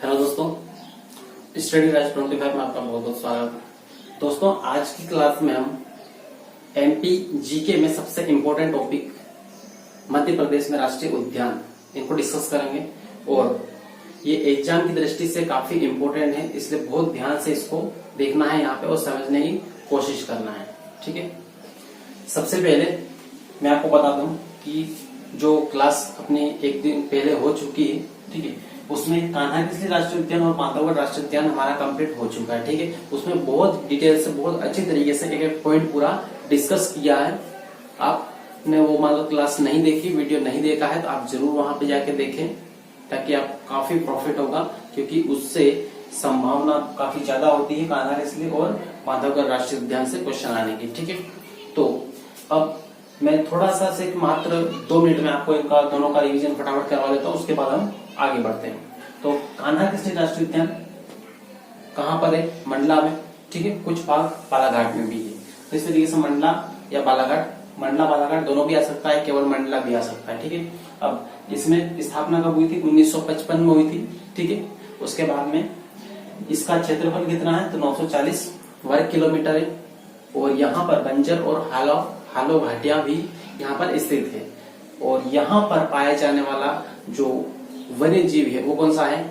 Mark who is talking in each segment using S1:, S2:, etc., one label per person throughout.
S1: Hello दोस्तों, study rise 25 में आपका बहुत बहुत स्वागत। दोस्तों, आज की क्लास में हम एमपी जीके में सबसे इम्पोर्टेंट टॉपिक मध्य प्रदेश में राष्ट्रीय उद्यान इनको डिस्कस करेंगे और ये एग्जाम की दृष्टि से काफी इम्पोर्टेंट है, इसलिए बहुत ध्यान से इसको देखना है यहाँ पे और समझने की कोशिश करना है। ठीक है, सबसे पहले मैं आपको बता दूं कि जो क्लास अपनी एक दिन पहले हो चुकी है, ठीक है, उसमें कान्हा राष्ट्रीय उद्यान और बांधवगढ़ राष्ट्रीय उद्यान हमारा कंप्लीट हो चुका है। ठीक है, उसमें बहुत डिटेल से बहुत अच्छी तरीके से एक एक पॉइंट पूरा डिस्कस किया है। आपने वो मान लो क्लास नहीं देखी, वीडियो नहीं देखा है तो आप जरूर वहां पे जाके देखें ताकि आप काफी प्रॉफिट होगा, क्योंकि उससे संभावना काफी ज्यादा होती है कान्हा और बांधवगढ़ राष्ट्रीय उद्यान से क्वेश्चन आने की। ठीक है, तो अब मैं थोड़ा सा से मात्र 2 मिनट में आपको इनका दोनों का रिवीजन फटाफट करवा देता हूँ, उसके बाद हम आगे बढ़ते हैं। तो कान्हा राष्ट्रीय उद्यान कहाँ पर है? मंडला में। ठीक है, कुछ भाग बालाघाट में भी है। तो इस तरीके से मंडला या बालाघाट, मंडला बालाघाट दोनों भी आ सकता है, केवल मंडला भी आ सकता है। ठीक है, अब इसमें स्थापना कब हुई थी? 1955 में हुई थी। ठीक है, उसके बाद में इसका क्षेत्रफल कितना है? तो 940 वर्ग किलोमीटर है और यहाँ पर बंजर और हालो घाटियां भी यहाँ पर स्थित है और यहाँ पर पाया जाने वाला जो वन्य जीव है वो कौन सा है?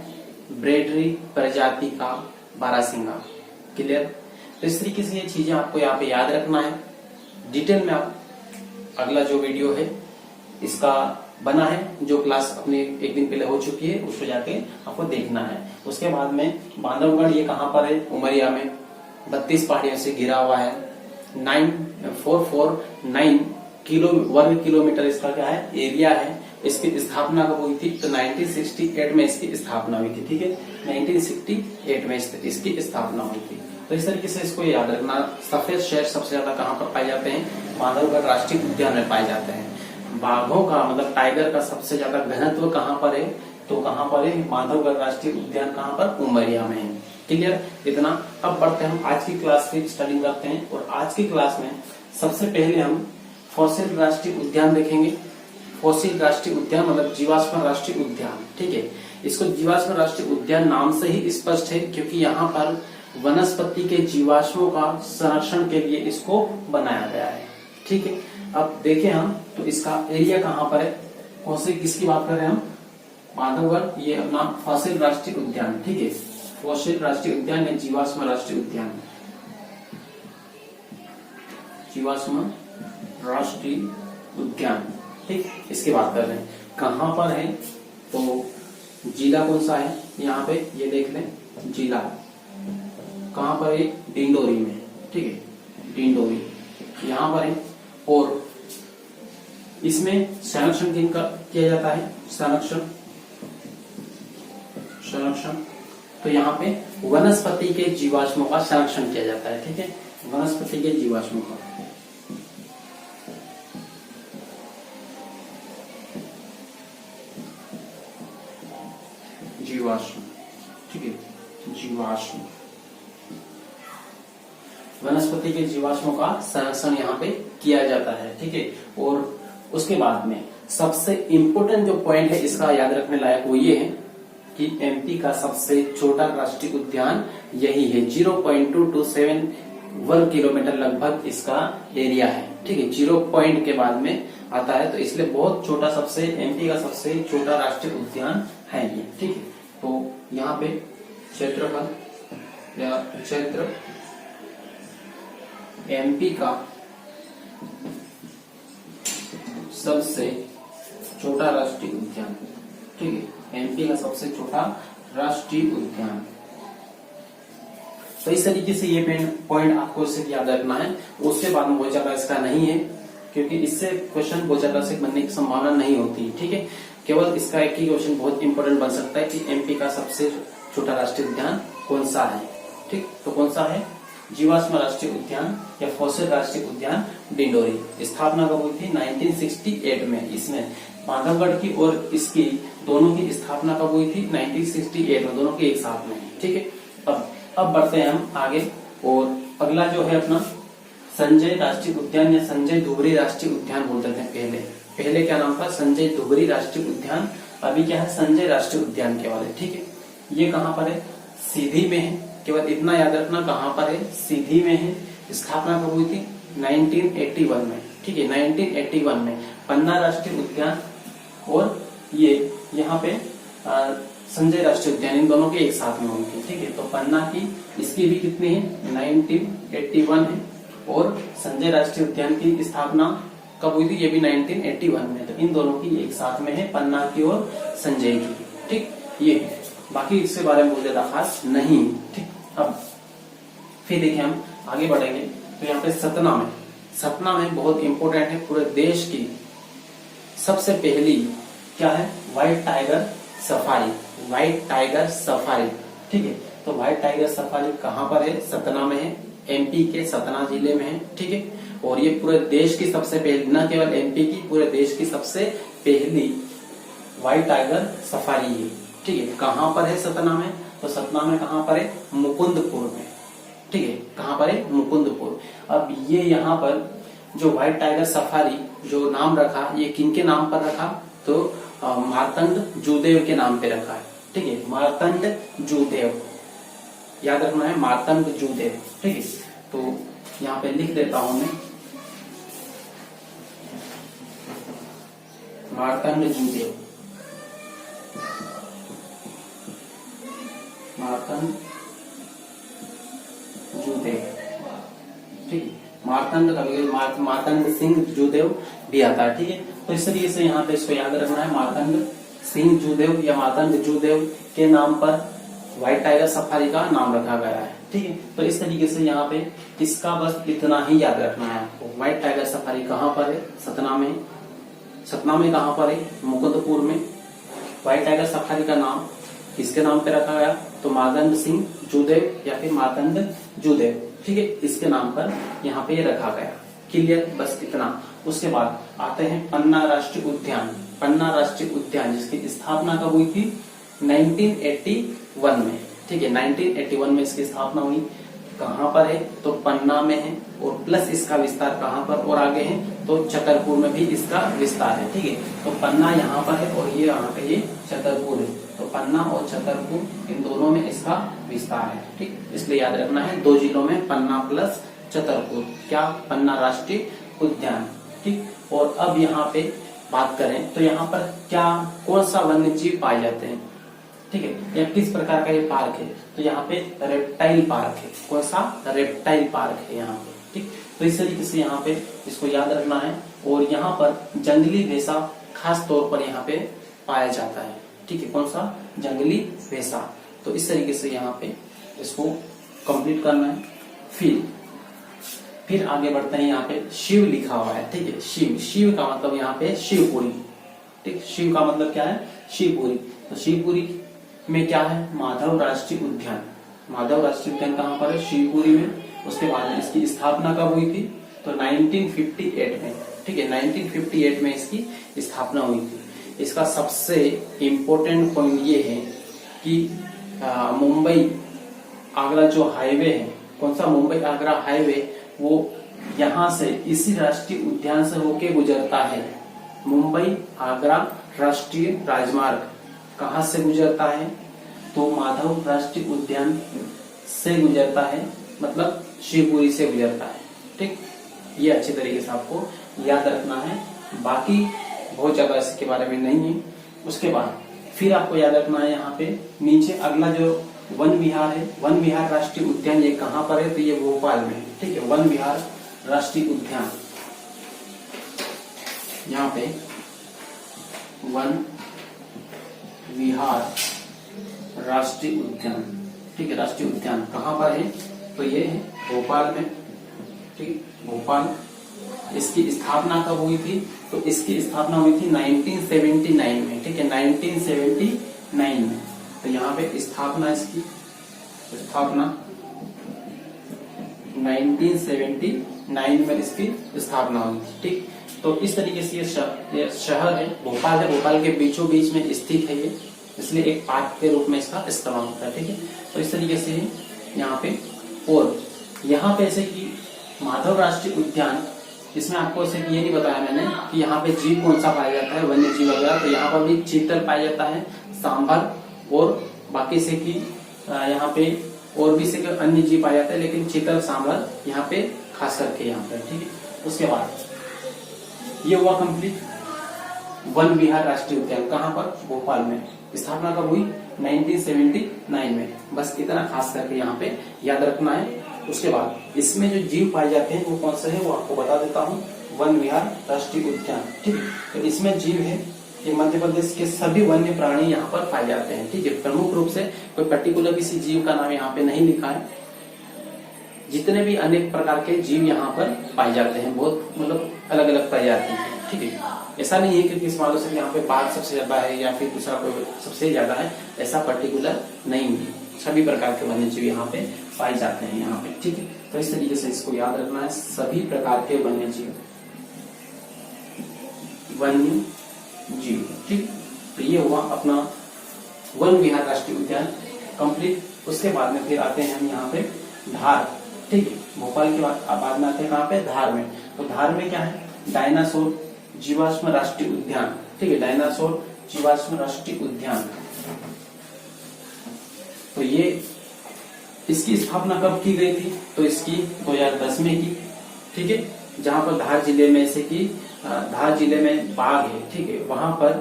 S1: ब्रेडरी प्रजाति का बारहसिंगा। क्लियर? तो इस तरीके से ये चीजें आपको यहाँ पे याद रखना है। डिटेल में आप अगला जो वीडियो है इसका बना है, जो क्लास अपने एक दिन पहले हो चुकी है, उसको जाके आपको देखना है। उसके बाद में बांधवगढ़ ये कहाँ पर है? उमरिया में। 32 पहाड़ियों से घिरा हुआ है। 9449 वर्ग किलोमीटर इसका क्या है? एरिया है। इसकी स्थापना कब हुई थी? तो 1968 में इसकी स्थापना हुई थी। ठीक है, 1968 में इसकी स्थापना हुई थी। तो इस तरीके से इसको याद रखना। सफेद शेर सबसे ज्यादा कहाँ पर पाए जाते हैं? बांधवगढ़ राष्ट्रीय उद्यान में पाए जाते हैं। बाघों का मतलब टाइगर का सबसे ज्यादा घनत्व कहाँ पर है? तो कहाँ पर है? बांधवगढ़ राष्ट्रीय उद्यान कहाँ पर? उमरिया में है। क्लियर? इतना। अब बढ़ते हैं हम आज की क्लास की स्टडी करते हैं और आज की क्लास में सबसे पहले हम फॉसिल राष्ट्रीय उद्यान देखेंगे। फॉसिल राष्ट्रीय उद्यान मतलब जीवाश्म राष्ट्रीय उद्यान। ठीक है, इसको जीवाश्म राष्ट्रीय उद्यान नाम से ही स्पष्ट है, क्योंकि यहाँ पर वनस्पति के जीवाश्मों का संरक्षण के लिए इसको बनाया गया है। ठीक है, अब देखें हम तो इसका एरिया कहाँ पर है? फॉसिल किसकी बात कर रहे हैं हम? बांधवगढ़, ये अपना फॉसिल राष्ट्रीय उद्यान। ठीक है, फॉसिल राष्ट्रीय उद्यान या जीवाश्म राष्ट्रीय उद्यान, जीवाश्म राष्ट्रीय उद्यान। ठीक, इसकी बात कर रहे हैं। कहाँ पर है? तो जिला कौन सा है? यहाँ पे ये देख लें, जिला कहाँ पर है? डिंडोरी में। ठीक है, डिंडोरी यहाँ पर है। और इसमें संरक्षण किनका किया जाता है? संरक्षण तो यहाँ पे वनस्पति के जीवाश्मों का संरक्षण किया जाता है। ठीक है, वनस्पति के जीवाश्मों का। जीवाश्म, ठीक है, जीवाश्म, वनस्पति के जीवाश्मों का संरक्षण यहाँ पे किया जाता है। ठीक है, और उसके बाद में सबसे इम्पोर्टेंट जो पॉइंट है इसका याद रखने लायक वो ये है कि एमपी का सबसे छोटा राष्ट्रीय उद्यान यही है। 0.227 वर्ग किलोमीटर लगभग इसका एरिया है। ठीक है, 0 पॉइंट के बाद में आता है, तो इसलिए बहुत छोटा, सबसे एमपी का सबसे छोटा राष्ट्रीय उद्यान है ये। ठीक है, तो यहाँ पे क्षेत्रफल या क्षेत्र एमपी का सबसे छोटा राष्ट्रीय उद्यान। ठीक है, एमपी का सबसे छोटा राष्ट्रीय उद्यान। तो इस तरीके से ये पॉइंट आपको इसे याद रखना है। उसके बाद में बहुत ज्यादा इसका नहीं है, क्योंकि इससे क्वेश्चन बहुत ज्यादा से बनने की संभावना नहीं होती। ठीक है, केवल इसका एक ही क्वेश्चन बहुत इंपॉर्टेंट बन सकता है कि एमपी का सबसे छोटा राष्ट्रीय उद्यान कौन सा है। ठीक, तो कौन सा है? जीवाश्म राष्ट्रीय उद्यान या फॉसिल राष्ट्रीय उद्यान डिंडोरी। स्थापना कब हुई थी? 1968 में। इसमें बांधवगढ़ की और इसकी दोनों की स्थापना कब हुई थी? 1968 में, दोनों की एक साथ में। ठीक है, अब बढ़ते हैं हम आगे और अगला जो है अपना संजय राष्ट्रीय उद्यान या संजय धुबरी राष्ट्रीय उद्यान बोलते थे पहले क्या नाम था? संजय धुबरी राष्ट्रीय उद्यान। अभी क्या है? संजय राष्ट्रीय उद्यान केवल है। ठीक है, ये कहाँ पर है, सीधी में है। केवल इतना याद रखना, कहाँ पर है, सीधी में है। स्थापना कब हुई थी, 1981 में। ठीक है, 1981 में पन्ना राष्ट्रीय उद्यान और ये यहाँ पे संजय राष्ट्रीय उद्यान, इन दोनों के एक साथ में हुई थी। ठीक है, तो पन्ना की इसकी भी कितनी है, 1981 है, और संजय राष्ट्रीय उद्यान की स्थापना कब हुई थी, ये भी 1981 में। तो इन दोनों की एक साथ में है, पन्ना की और संजय की। ठीक, ये है, बाकी इसके बारे में बहुत ज्यादा खास नहीं। ठीक, अब फिर देखिए हम आगे बढ़ेंगे तो यहाँ पे सतना में बहुत इंपॉर्टेंट है, पूरे देश की सबसे पहली क्या है, white tiger safari. White tiger safari, ठीक है, तो व्हाइट टाइगर सफारी कहाँ पर है, सतना में है, एमपी के सतना जिले में है। ठीक है, और ये पूरे देश की सबसे पहली, न केवल एमपी की, पूरे देश की सबसे पहली व्हाइट टाइगर सफारी है। ठीक है, कहाँ पर है, सतना में, तो सतना में कहाँ पर है, मुकुंदपुर में। ठीक है, कहाँ पर है, मुकुंदपुर। अब ये यहाँ पर जो व्हाइट टाइगर सफारी जो नाम रखा, ये किनके नाम पर रखा, तो मार्तंड जूदेव के नाम पे रखा है। ठीक है, मार्तंड जूदेव, याद रखना है, मार्तंड जूदेव। ठीक है, तो यहाँ पे लिख देता हूं मैं, मार्तंड जूदेव, मार्तंड जूदेव। ठीक है, मार्तंड कभी मार्तंड सिंह जूदेव भी आता है। ठीक है, तो इस तरीके से यहाँ पे इसको याद रखना है, मार्तंड सिंह जूदेव या मार्तंड जूदेव के नाम पर व्हाइट टाइगर सफारी का नाम रखा गया है। ठीक है, तो इस तरीके से यहाँ पे इसका बस इतना ही याद रखना है आपको। व्हाइट टाइगर सफारी कहाँ पर है, सतना में। सतना में कहाँ पर है, मुकुंदपुर में। व्हाइट टाइगर सफारी का नाम किसके नाम पे रखा गया, तो मार्तंड सिंह जूदेव या फिर मार्तंड जूदेव। ठीक है, इसके नाम पर यहाँ पे रखा गया। क्लियर, बस इतना। उसके बाद आते हैं पन्ना राष्ट्रीय उद्यान। पन्ना राष्ट्रीय उद्यान जिसकी स्थापना कब हुई थी, 1981 में। ठीक है, 1981 में इसकी स्थापना हुई। कहाँ पर है, तो पन्ना में है, और प्लस इसका विस्तार कहाँ पर और आगे है, तो छतरपुर में भी इसका विस्तार है। ठीक है, तो पन्ना यहाँ पर है और ये यहाँ पे ये छतरपुर है, तो पन्ना और छतरपुर इन दोनों में इसका विस्तार है। ठीक, इसलिए याद रखना है, 2 जिलों में पन्ना प्लस छतरपुर, क्या, पन्ना राष्ट्रीय उद्यान। ठीक, और अब यहाँ पे बात करें तो यहाँ पर क्या, कौन सा वन्य जीव पाए जाते हैं। ठीक है, या किस प्रकार का ये पार्क है, तो यहाँ पे रेप्टाइल पार्क है। कौन सा, रेप्टाइल पार्क है यहाँ पे। ठीक, तो इस तरीके से यहाँ पे इसको याद रखना है। और यहाँ पर जंगली भैंसा खास तौर पर यहाँ पे पाया जाता है। ठीक है, कौन सा, जंगली भैंसा। तो इस तरीके से यहाँ पे इसको कंप्लीट करना है। फिर आगे बढ़ते हैं, यहाँ पे शिव लिखा हुआ है। ठीक है, शिव, शिव का मतलब यहाँ पे शिवपुरी। ठीक, शिव का मतलब क्या है, शिवपुरी। तो शिवपुरी में क्या है, माधव राष्ट्रीय उद्यान। माधव राष्ट्रीय उद्यान कहाँ पर है, शिवपुरी में। उसके बाद इसकी स्थापना कब हुई थी, तो 1958 में। ठीक है, 1958 में इसकी स्थापना हुई थी। इसका सबसे इम्पोर्टेंट पॉइंट ये है कि मुंबई आगरा जो हाईवे है, कौन सा, मुंबई आगरा हाईवे, वो यहाँ से इसी राष्ट्रीय उद्यान से होके गुजरता है। मुंबई आगरा राष्ट्रीय राजमार्ग कहाँ से गुजरता है, तो माधव राष्ट्रीय उद्यान से गुजरता है, मतलब शिवपुरी से गुजरता है। ठीक, ये अच्छी तरीके से आपको याद रखना है, बाकी बहुत ज्यादा इसके बारे में नहीं है। उसके बाद फिर आपको याद रखना है, यहाँ पे नीचे अगला जो वन विहार है, वन विहार राष्ट्रीय उद्यान, ये कहाँ पर है, तो ये भोपाल में है। ठीक है, वन विहार राष्ट्रीय उद्यान, यहाँ पे वन विहार राष्ट्रीय उद्यान। ठीक है, राष्ट्रीय उद्यान कहाँ पर है, तो ये है भोपाल में। ठीक, भोपाल। इसकी स्थापना कब हुई थी, तो इसकी स्थापना हुई थी 1979 में। ठीक है, 1979 में। तो यहाँ पे स्थापना, इसकी स्थापना 1979 में इसकी स्थापना हुई थी। ठीक, तो इस तरीके से ये शहर है, भोपाल है, भोपाल के बीचों बीच में स्थित है ये, इसलिए एक पार्क के रूप में इसका इस्तेमाल होता है। ठीक है, तो इस तरीके से यहाँ पे, और यहाँ पे ऐसे कि माधव राष्ट्रीय उद्यान, इसमें आपको ऐसे ये नहीं बताया मैंने कि यहाँ पे जीव कौन सा पाया जाता है, वन्य जीव वगैरह, तो यहाँ पर भी चीतल पाया जाता है, सांभर और बाकी से कि यहाँ पे और भी से अन्य जीव पाए जाते हैं, लेकिन चीतल सांभर यहाँ पे खास करके यहाँ पे, ठीक है। उसके बाद ये हुआ कंप्लीट वन विहार राष्ट्रीय उद्यान, कहाँ पर, भोपाल में। स्थापना कब हुई, 1979 में। बस इतना खास करके यहाँ पे याद रखना है। उसके बाद इसमें जो जीव पाए जाते हैं वो कौन से है वो आपको बता देता हूँ। वन विहार राष्ट्रीय उद्यान, ठीक है। तो इसमें जीव है कि मध्य प्रदेश के सभी वन्य प्राणी यहाँ पर पाए जाते हैं, ठीक है। प्रमुख रूप से कोई पर्टिकुलर किसी जीव का नाम यहाँ पे नहीं लिखा है, जितने भी अनेक प्रकार के जीव यहाँ पर पाए जाते हैं, बहुत मतलब अलग अलग प्रजाति के, ठीक है। ऐसा नहीं है कि किस मालूम से यहाँ पे बाघ सबसे ज्यादा है या फिर दूसरा कोई सबसे ज्यादा है, ऐसा पर्टिकुलर नहीं है। सभी प्रकार के वन्य जीव यहाँ पे पाए जाते हैं यहाँ पे, ठीक है। तो इस तरीके से इसको याद रखना है, सभी प्रकार के वन्य जीव, वन्य जीव, ठीक। तो ये हुआ अपना वन विहार राष्ट्रीय उद्यान कंप्लीट। उसके बाद में फिर आते हैं हम यहाँ पे धार, ठीक है। भोपाल के बाद में आते हैं कहाँ पे, धार में। तो धार में क्या है, डायनासोर जीवाश्म राष्ट्रीय उद्यान, ठीक है। डायनासोर जीवाश्म राष्ट्रीय उद्यान, तो ये इसकी स्थापना कब की गई थी, तो इसकी 2010 में की, ठीक है। जहां पर धार जिले में से कि धार जिले में बाघ है, ठीक है। वहां पर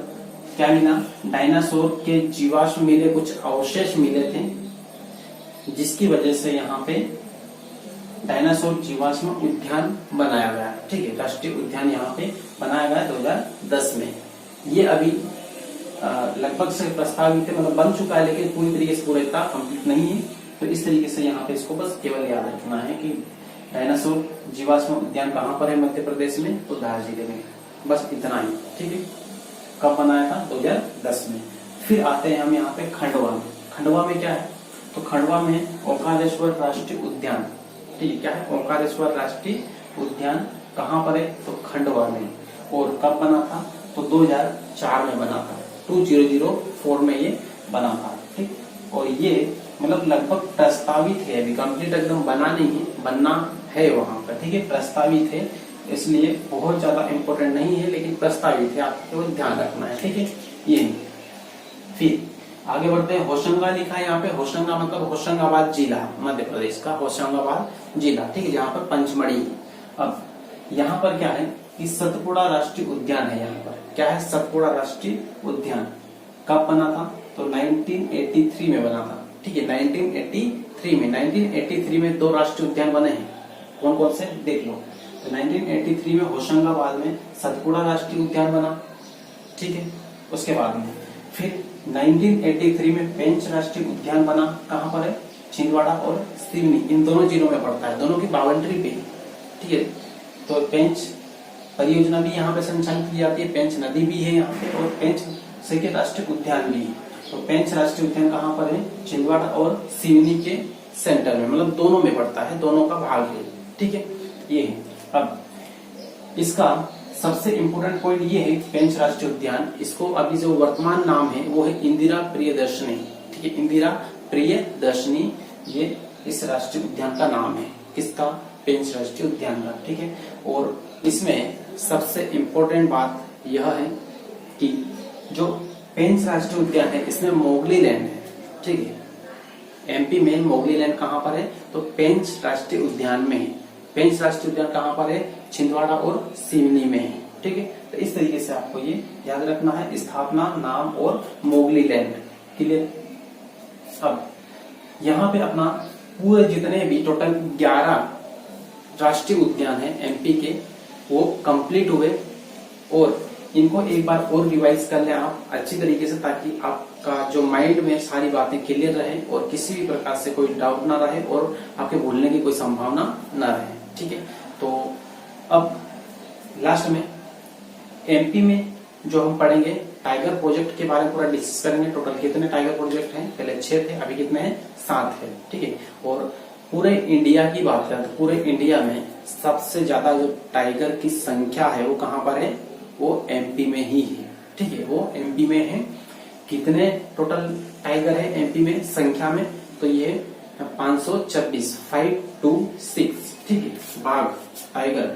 S1: क्या मिला, डायनासोर के जीवाश्म मिले, कुछ अवशेष मिले थे, जिसकी वजह से यहाँ पे डायनासोर जीवाश्म उद्यान बनाया गया, ठीक है। राष्ट्रीय उद्यान यहाँ पे बनाया गया 2010 में। ये अभी लगभग से प्रस्तावित है, मतलब बन चुका है, लेकिन पूरी तरीके से पूरा इतना कंप्लीट नहीं है। तो इस तरीके से यहाँ पे इसको बस केवल याद रखना है कि डायनासोर जीवाश्म उद्यान कहाँ पर है, मध्य प्रदेश में, तो धार जिले में। बस इतना ही, ठीक है। कब बनाया था, 2010 में। फिर आते हैं हम यहाँ पे खंडवा में। खंडवा में क्या है, तो खंडवा में ओंकारेश्वर राष्ट्रीय उद्यान, ठीक है। क्या है, ओंकारेश्वर राष्ट्रीय उद्यान कहाँ पर है, तो खंडवा में। और कब बना था, तो 2004 में बना था, 2004 में ये बना था, ठीक। और ये मतलब लगभग प्रस्तावित है, अभी कंप्लीट एकदम बना नहीं है, बनना है वहां पर, ठीक है। प्रस्तावित है, इसलिए बहुत ज्यादा इम्पोर्टेंट नहीं है, लेकिन प्रस्तावित है, आपको ध्यान रखना है, ठीक है। ये फिर आगे बढ़ते हैं, होशंगा लिखा है यहाँ पे। होशंगा मतलब होशंगाबाद जिला, मध्य प्रदेश का होशंगाबाद जिला, ठीक है, जहाँ पर पंचमढ़ी। अब यहाँ पर क्या है कि सतपुड़ा राष्ट्रीय उद्यान है। यहाँ पर क्या है, सतपुड़ा राष्ट्रीय उद्यान कब बना था, तो 1983 में बना था, ठीक है। 1983 में 2 राष्ट्रीय उद्यान बने हैं, कौन कौन से देख लो। तो 1983 में होशंगाबाद में सतपुड़ा राष्ट्रीय उद्यान बना, ठीक है। उसके बाद में फिर 1983 में पेंच राष्ट्रीय उद्यान बना, कहाँ पर है, छिंदवाड़ा और सिवनी, इन दोनों जिलों में पड़ता है, दोनों की बाउंड्री पे, ठीक है। तो पेंच परियोजना भी यहाँ पे संचालित की जाती है, पेंच नदी भी है यहाँ पे, और पेंच से राष्ट्रीय उद्यान भी है। तो पेंच राष्ट्रीय उद्यान कहाँ पर है, छिंदवाड़ा और सिवनी के सेंटर में, मतलब दोनों में पड़ता है, दोनों का भाग है, ठीक है। ये है। अब इसका सबसे इम्पोर्टेंट पॉइंट ये है, पेंच राष्ट्रीय उद्यान, इसको अभी जो वर्तमान नाम है वो है इंदिरा प्रियदर्शनी, ठीक है। इंदिरा प्रियदर्शनी ये इस राष्ट्रीय उद्यान का नाम है, किसका, पेंच राष्ट्रीय उद्यान का, ठीक है। और इसमें सबसे इम्पोर्टेंट बात यह है कि जो पेंच राष्ट्रीय उद्यान है इसमें मोगली लैंड है, ठीक है। एमपी में मोगली लैंड कहाँ पर है, तो पेंच राष्ट्रीय उद्यान में है। पेंच राष्ट्रीय उद्यान कहाँ पर है, छिंदवाड़ा और सिवनी में है, ठीक है। तो इस तरीके से आपको ये याद रखना है, स्थापना, नाम और मोगली लैंड, क्लियर। अब यहाँ पे अपना पूरे जितने भी टोटल 11 राष्ट्रीय उद्यान है एमपी के, वो कंप्लीट हुए। और इनको एक बार और रिवाइज कर ले आप अच्छी तरीके से, ताकि आपका जो माइंड में सारी बातें क्लियर रहे और किसी भी प्रकार से कोई डाउट ना रहे और आपके भूलने की कोई संभावना ना रहे, ठीक है। तो अब लास्ट में एमपी में जो हम पढ़ेंगे टाइगर प्रोजेक्ट के बारे में पूरा डिस्कस करेंगे। टोटल कितने टाइगर प्रोजेक्ट हैं, पहले 6 थे, अभी कितने हैं, 7 है, ठीक है। और पूरे इंडिया की बात करें तो पूरे इंडिया में सबसे ज्यादा जो टाइगर की संख्या है वो कहाँ पर है, वो एमपी में ही है, ठीक है। वो एमपी में है। कितने टोटल टाइगर है एमपी में संख्या में, तो ये 526, 526, ठीक है। बाघ टाइगर,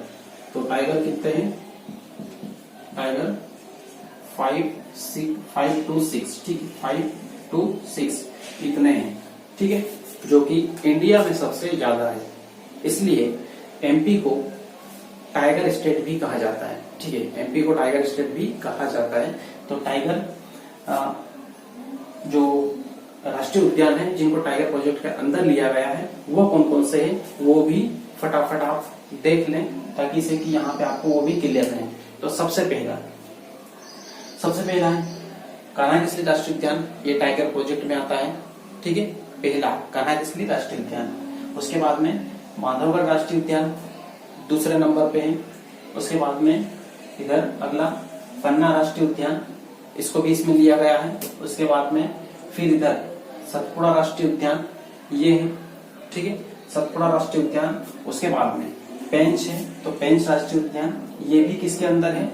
S1: तो टाइगर कितने हैं, टाइगर 526, ठीक है, 6 इतने हैं, ठीक है, जो कि इंडिया में सबसे ज्यादा है। इसलिए एमपी को टाइगर स्टेट भी कहा जाता है, ठीक है, एमपी को टाइगर स्टेट भी कहा जाता है। तो टाइगर जो राष्ट्रीय उद्यान है जिनको टाइगर प्रोजेक्ट के अंदर लिया गया है वो कौन कौन से हैं वो भी फटाफट आप देख लें, ताकि से कि यहाँ पे आपको वो भी क्लियर रहे। तो सबसे पहला है कान्हा किसली राष्ट्रीय उद्यान, ये टाइगर प्रोजेक्ट में आता है, ठीक है, पहला कान्हा किसली राष्ट्रीय उद्यान। उसके बाद में माधवगढ़ राष्ट्रीय उद्यान दूसरे नंबर पे है। उसके बाद में इधर अगला पन्ना राष्ट्रीय उद्यान, इसको भी इसमें लिया गया है। उसके बाद में फिर इधर सतपुड़ा राष्ट्रीय उद्यान, ये है, ठीक है, सतपुड़ा राष्ट्रीय उद्यान। उसके बाद में पेंच है, तो पेंच राष्ट्रीय उद्यान ये भी किसके अंदर है,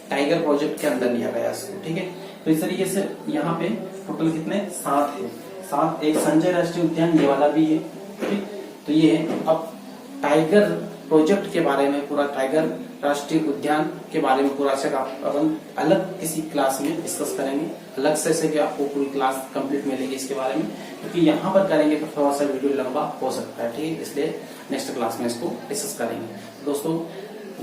S1: टाइगर प्रोजेक्ट के अंदर लिया गया इसको, ठीक है। तो इस तरीके से यहाँ पे टोटल कितने 7 है, 7। एक संजय राष्ट्रीय उद्यान ये वाला भी है, ठीक। तो ये है। अब टाइगर प्रोजेक्ट के बारे में, पूरा टाइगर राष्ट्रीय उद्यान के बारे में पूरा से अपन अलग किसी क्लास में डिस्कस करेंगे, अलग से कि आपको पूरी क्लास कंप्लीट मिलेगी इसके बारे में, क्योंकि यहाँ पर करेंगे तो थोड़ा सा वीडियो लंबा हो सकता है, ठीक है, इसलिए नेक्स्ट क्लास में इसको डिस्कस करेंगे। दोस्तों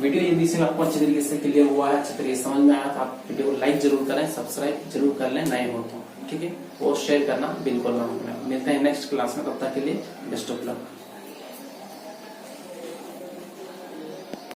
S1: वीडियो यदि से आपको अच्छी तरीके से क्लियर हुआ है, अच्छी तरीके से समझ में आया तो आप वीडियो को लाइक जरूर करें, सब्सक्राइब जरूर कर लें नए हो तो, ठीक है, और शेयर करना बिल्कुल ना भूलें। मिलते हैं नेक्स्ट क्लास में, तब तक के लिए बेस्ट ऑफ लक।